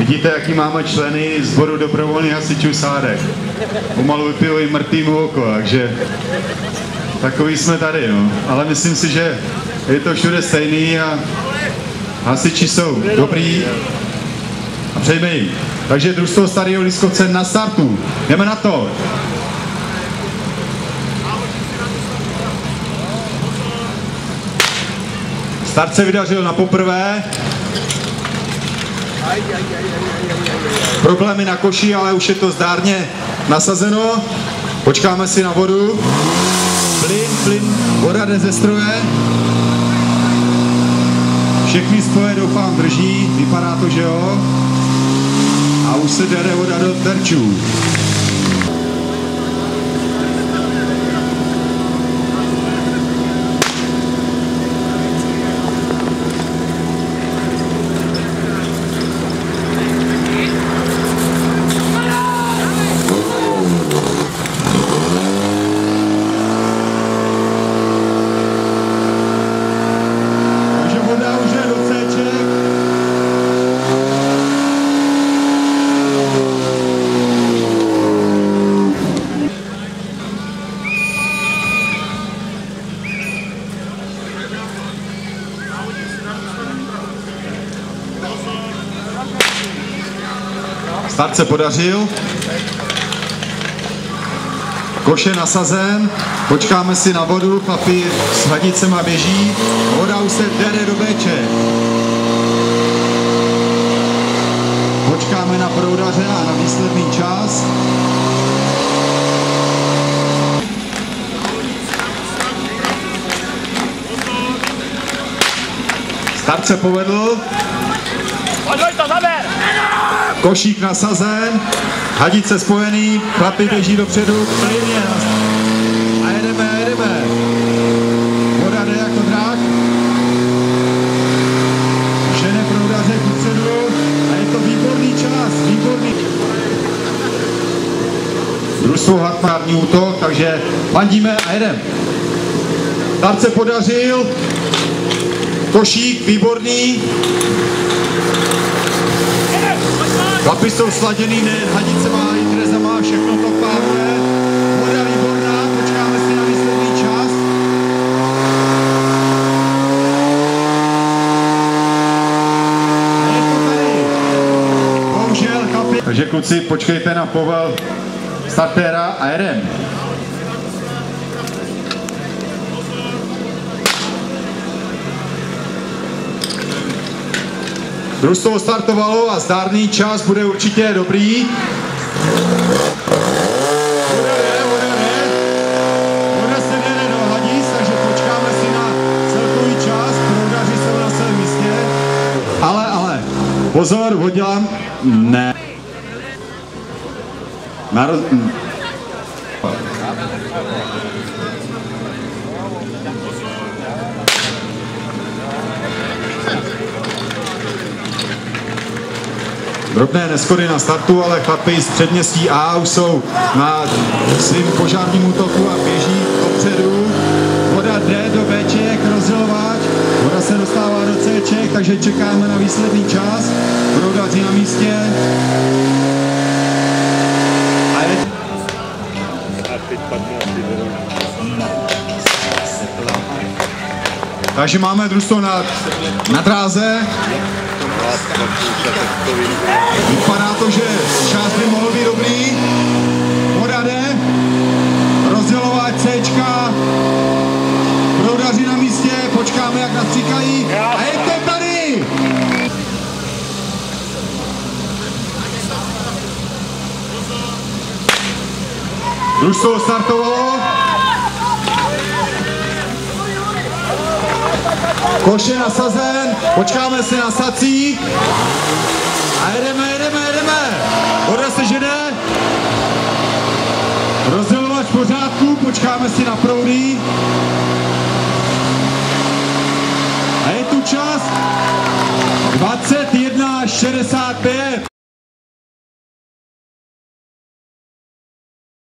Vidíte, jaký máme členy sboru dobrovolných hasičů Sádek. Pomalu vypijou i mrtvýmu oko, takže takový jsme tady, no. Ale myslím si, že je to všude stejný a hasiči jsou dobrý a přejme jim. Takže družstvo Starého Lískovce na startu. Jdeme na to. Start se vydařil na poprvé. Problémy na koši, ale už je to zdárně nasazeno. Počkáme si na vodu. Plyn, voda jde ze stroje. Všechny spoje doufám drží, vypadá to, že jo. A už se dere voda do terčů. Start se podařil. Koš je nasazen. Počkáme si na vodu. Chlapi s hladnicema běží. Voda už se dere do béče. Počkáme na proudaře a na výsledný čas. Start se povedl. Košík nasazen, hadice spojený, chlapi běží dopředu, plyn a jedeme. Voda jde jako drak. Žene proudaře kupředu a je to výborný čas, výborný. Družstvo Hartmární útok, takže fandíme a jedeme. Start se podařil, košík výborný. Chlapi jsou sladěný, nejen hadice má, i Tereza má, všechno to páluje. Voda výborná, počkáme si na výsledný čas. A je to tady. Bohužel, chlapi. Takže kluci, počkejte na povel startéra a jedem. Družstvo startovalo a zdárný čas bude určitě dobrý. Voda se jde do hladíc, takže počkáme si na celkový čas. Proudaři jsou na svém místě. Ale, pozor, oddělám. Ne. Drobné neshody na startu, ale chlapi z předměstí A už jsou na svým požárním útoku a běží dopředu. Voda jde do Bček, rozdělovač, voda se dostává do Cček, takže čekáme na výsledný čas. Proudaři na místě. A je... Takže máme družstvo na dráze. Vypadá to, že čas by mohl být dobrý. Voda jde. Rozdělovač Cčka. Proudaři na místě. Počkáme, jak nastříkají. A je to tady! Družstvo startovalo. Koš je nasazen, počkáme si na sací a jedeme. Voda se žene. Rozdělovač v pořádku, počkáme si na proudy. A je tu čas 21:65.